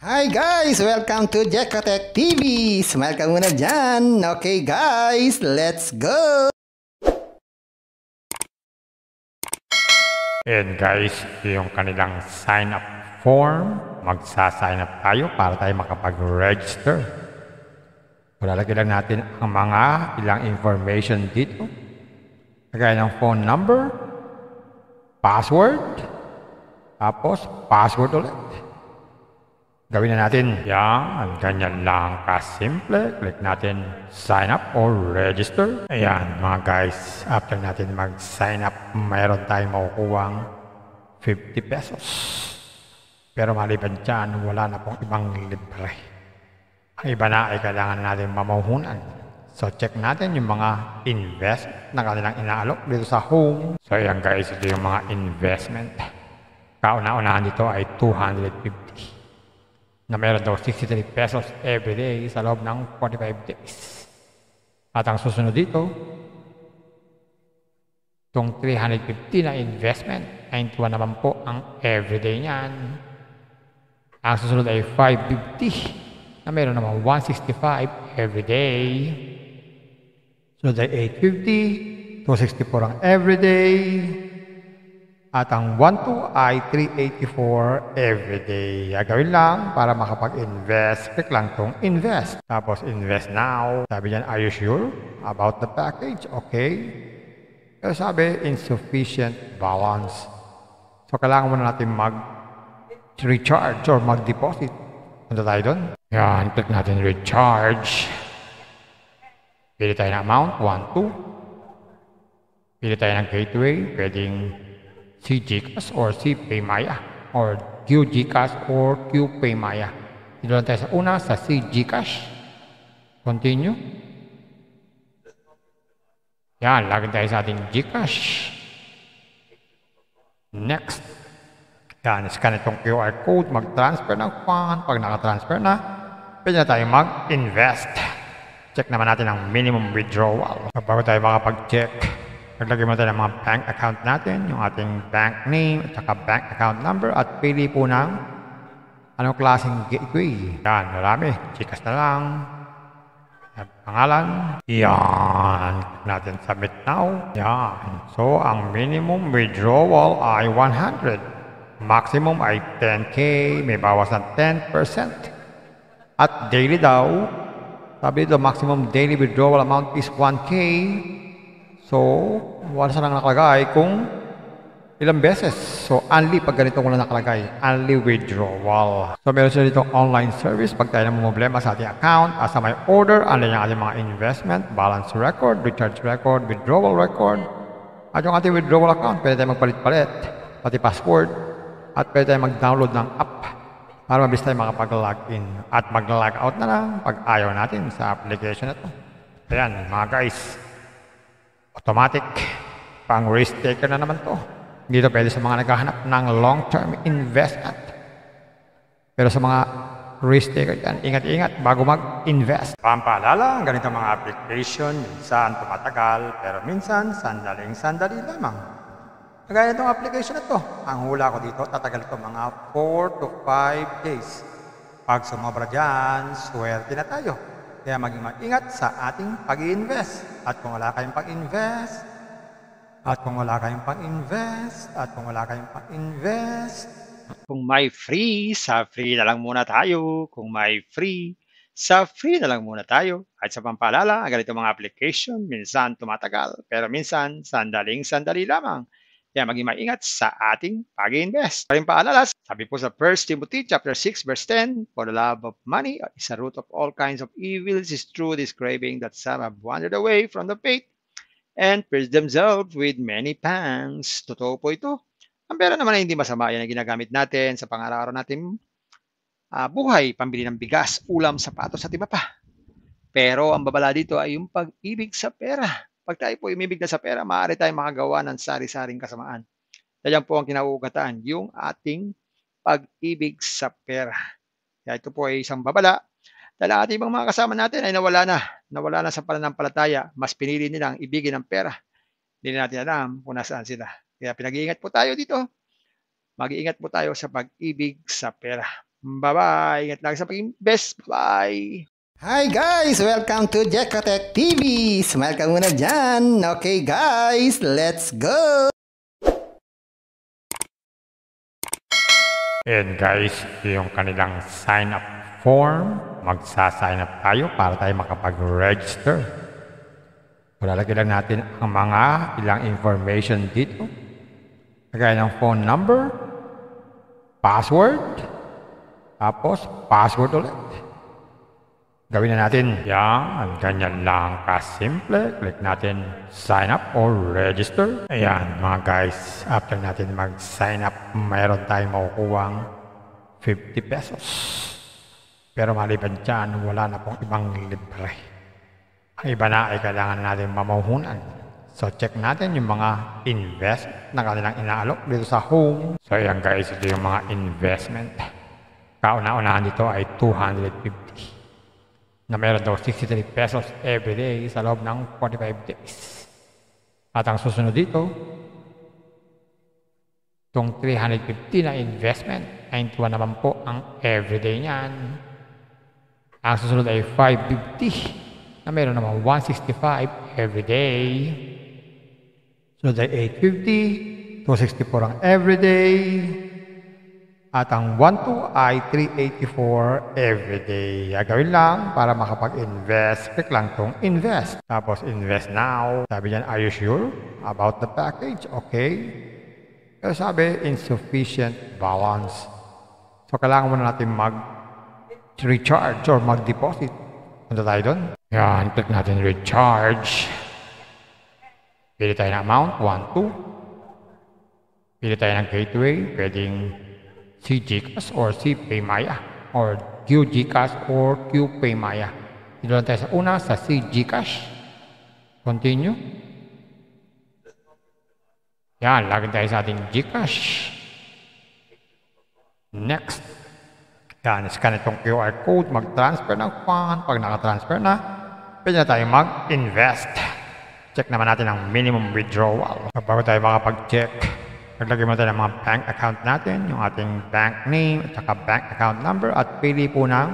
Hi guys! Welcome to Jekotech TV! Smile ka muna dyan! Okay guys, let's go! And guys, yung kanilang sign up form, magsa-sign up tayo para tayo makapag-register. Lalagyan lang natin ang mga ilang information dito. Lagay ng phone number, password, tapos password ulit. Gawin na natin yan, ganyan lang kasimple. Click natin sign up or register. Ayan mga guys, after natin mag-sign up, mayroon tayong makukuhang 50 pesos. Pero maliban dyan, wala na pong ibang libre. Ang iba na ay kailangan natin mamahunan. So check natin yung mga invest na kanilang inaalok dito sa home. So ayan guys, ito yung mga investment. Kauna-unahan dito ay 250. Na meron daw 63 pesos every day sa loob ng 45 days. At ang susunod dito, itong 350 na investment, 91 naman po ang everyday niyan. Ang susunod ay 550 na meron naman 165 every day. Sunod ay 850, 264 ang everyday. At ang 1-2 ay 384 everyday. Gagawin lang para makapag-invest. Click lang itong invest. Tapos invest now. Sabi niyan, are you sure about the package? Okay. Pero sabi, insufficient balance. So kailangan muna natin mag-recharge or mag-deposit. Punta tayo doon. Yan, click natin recharge. Pili tayo ng amount, 1-2. Pili tayo ng gateway. Pwedeng si GCash or si Paymaya or Q GCash or Q Paymaya. Dito lang tayo sa una, sa si GCash. Continue. Yan, lagyan tayo sa ating GCash. Next. Yan, scan itong QR code, mag-transfer ng fund. Pag naka-transfer na, pwede na tayo mag-invest. Check naman natin ang minimum withdrawal. Bago tayo makapag-check, naglagay mo tayo ng mga bank account natin, yung ating bank name at saka bank account number at pili po ng anong klaseng gateway. Yan, marami. GCash na lang. Pangalan. Yan. Natin submit now. Yan. So, ang minimum withdrawal ay 100. Maximum ay 10K. May bawas ng 10%. At daily daw, sabi dito, maximum daily withdrawal amount is 1K. So, wala silang nakalagay kung ilang beses. So, only pag ganito wala nakalagay. Only withdrawal. So, meron sila dito online service. Pag tayo na problema sa ating account, asa may order, ano yung ating mga investment, balance record, recharge record, withdrawal record. At yung ating withdrawal account, pwede tayo magpalit-palit. Pati password. At pwede tayo mag-download ng app para mabilis tayo makapag-login. At mag-log out na lang pag ayaw natin sa application na ito. Ayan, mga guys. Automatic, pang risk taker na naman to. Dito pwede sa mga naghahanap ng long-term investment. Pero sa mga risk taker yan, ingat-ingat bago mag-invest. Pampaalala, ang ganito mga application, minsan tumatagal, pero minsan sandaling-sandali lamang. Kagaya itong application na to, ang hula ko dito, tatagal ito mga 4 to 5 days. Pag sumobra dyan, swerte na tayo. Kaya maging mag-ingat sa ating pag-i-invest. At kung wala kayong pag-invest, Kung may free, sa free na lang muna tayo. Kung may free, sa free na lang muna tayo. At sa pampaalala, ang ganito mga application, minsan tumatagal, pero minsan sandaling-sandali lamang. Kaya maging maingat sa ating pag-invest. Paring paalala, sabi po sa 1 Timothy chapter 6 verse 10, for the love of money is a root of all kinds of evils, is true this craving that some have wandered away from the faith and pierced themselves with many pangs. Totoo po ito. Ang pera naman ay hindi masama. Yan ang ginagamit natin sa pang-araw-araw natin buhay, pambili ng bigas, ulam, sapatos at iba pa. Pero ang babala dito ay yung pag-ibig sa pera. Pag tayo po umibig na sa pera, maaari tayong makagawa ng sari-saring kasamaan. Yan po ang kinauugatan, yung ating pag-ibig sa pera. Kaya ito po ay isang babala. Dahil ang ating ibang mga kasama natin ay nawala na sa pananampalataya. Mas pinili nilang ibigin ang pera. Hindi na natin alam kung nasaan sila. Kaya pinag-iingat po tayo dito. Mag-iingat po tayo sa pag-ibig sa pera. Bye-bye. Ingat lagi sa pag-invest. Bye. Hi guys! Welcome to Jekotech TV! Smile ka muna dyan! Okay guys, let's go! And guys, yung kanilang sign up form, magsa-sign up tayo para tayo makapag-register. Lalagyan lang natin ang mga ilang information dito. Lagay ng phone number, password, tapos password ulit. Gawin na natin yan, ganyan lang kasimple. Click natin sign up or register. Ayan mga guys, after natin mag-sign up, mayroon tayong makukuhang 50 pesos. Pero maliban dyan, wala na pong ibang libre. Ang iba na ay kailangan natin mamahunan. So check natin yung mga investment na kanilang inaalok dito sa home. So ayan guys, ito yung mga investment. Kauna-unahan dito ay 250. Na meron daw 63 pesos every day sa loob ng 45 days. At ang susunod dito, itong 350 na investment, 91 naman po ang everyday niyan. Ang susunod ay 550 na meron naman 165 every day. Sunod ay 850, 264 ang everyday. At ang 1-2 ay 384 everyday. Gagawin lang para makapag-invest. Click lang itong invest. Tapos invest now. Sabi niyan, are you sure about the package? Okay. Pero sabi, insufficient balance. So kailangan muna natin mag-recharge or mag-deposit. Punta tayo doon. Yan, click natin recharge. Pili tayo ng amount, 1-2. Pili tayo ng gateway. Pwedeng si GCash or si Paymaya or Q GCash or Q Paymaya. Dito lang tayo sa una, sa si GCash. Continue. Yan, lagyan tayo sa ating GCash. Next. Yan, scan itong QR code, mag-transfer ng fund. Pag naka-transfer na, pwede na tayo mag-invest. Check naman natin ang minimum withdrawal. Bago tayo makapag-check, naglagay mo tayo ng mga bank account natin, yung ating bank name at saka bank account number at pili po ng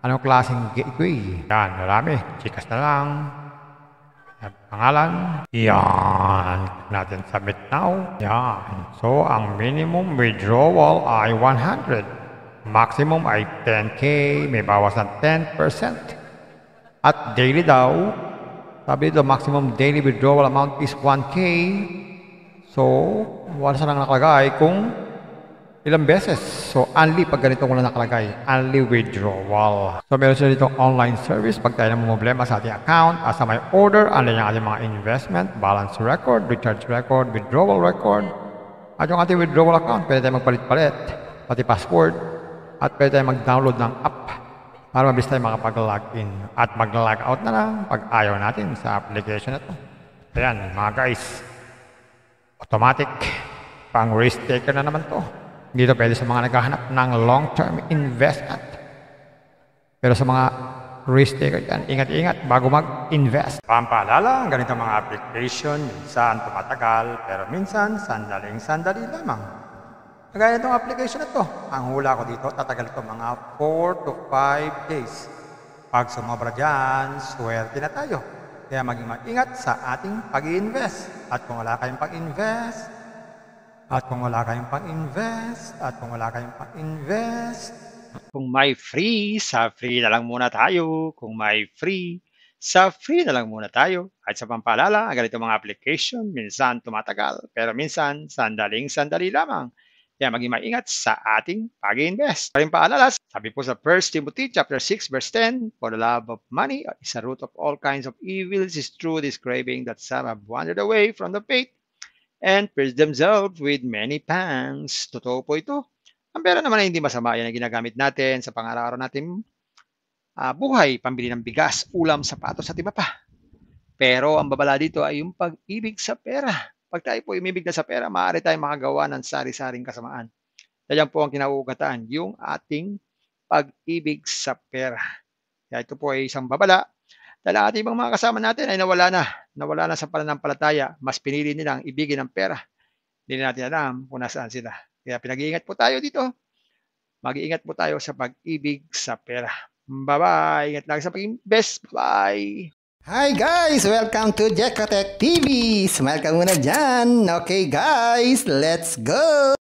anong klaseng gateway. Yan, marami. GCash na lang. Pangalan. Yan. Natin submit now. Yan. So, ang minimum withdrawal ay 100. Maximum ay 10K. May bawas ng 10%. At daily daw, sabi dito, maximum daily withdrawal amount is 1K. So, wala silang nakalagay kung ilang beses. So, only pag ganito wala nakalagay. Only withdrawal. So, meron sila dito online service. Pag tayo na problema sa ating account, as may order, ano yung ating mga investment, balance record, recharge record, withdrawal record. At yung ating withdrawal account, pwede tayo magpalit-palit. Pati password. At pwede tayo mag-download ng app para mabilis tayo makapag-login. At mag-log out na lang pag ayaw natin sa application na ito. Ayan, mga guys. Automatic, pang risk taker na naman to. Dito pwede sa mga naghahanap ng long-term investment. Pero sa mga risk taker yan, ingat-ingat bago mag-invest. Pampaalala, ang ganito mga application, minsan tumatagal, pero minsan sandaling-sandali lamang. Kagaya itong application na to, ang hula ko dito, tatagal ito mga 4 to 5 days. Pag sumobra dyan, swerte na tayo. Kaya maging mag-ingat sa ating pag-i-invest. At kung wala kayong pag-invest, Kung may free, sa free na lang muna tayo. Kung may free, sa free na lang muna tayo. At sa pampaalala, ang ganito mga application, minsan tumatagal. Pero minsan, sandaling-sandali lamang. Kaya maging maingat sa ating pag-invest. Paring paalala, sabi po sa 1 Timothy chapter 6 verse 10, for the love of money is a root of all kinds of evils, is true this craving that some have wandered away from the faith and pierced themselves with many pangs. Totoo po ito. Ang pera naman ay hindi masama. Yan ang ginagamit natin sa pang-araw-araw natin buhay, pambili ng bigas, ulam, sapatos at iba pa. Pero ang babala dito ay yung pag-ibig sa pera. Pag tayo po umibig na sa pera, maaari tayong makagawa ng sari-saring kasamaan. Yan po ang kinauugataan, yung ating pag-ibig sa pera. Kaya ito po ay isang babala. Dahil ang ating ibang mga kasama natin ay nawala na sa pananampalataya. Mas pinili nilang ibigin ang pera. Hindi natin alam kung nasaan sila. Kaya pinag-iingat po tayo dito. Mag-iingat po tayo sa pag-ibig sa pera. Bye-bye! Ingat lagi sa pag-invest. Bye! Hi guys! Welcome to Jekotech TV! Smile ka muna dyan! Okay guys, let's go!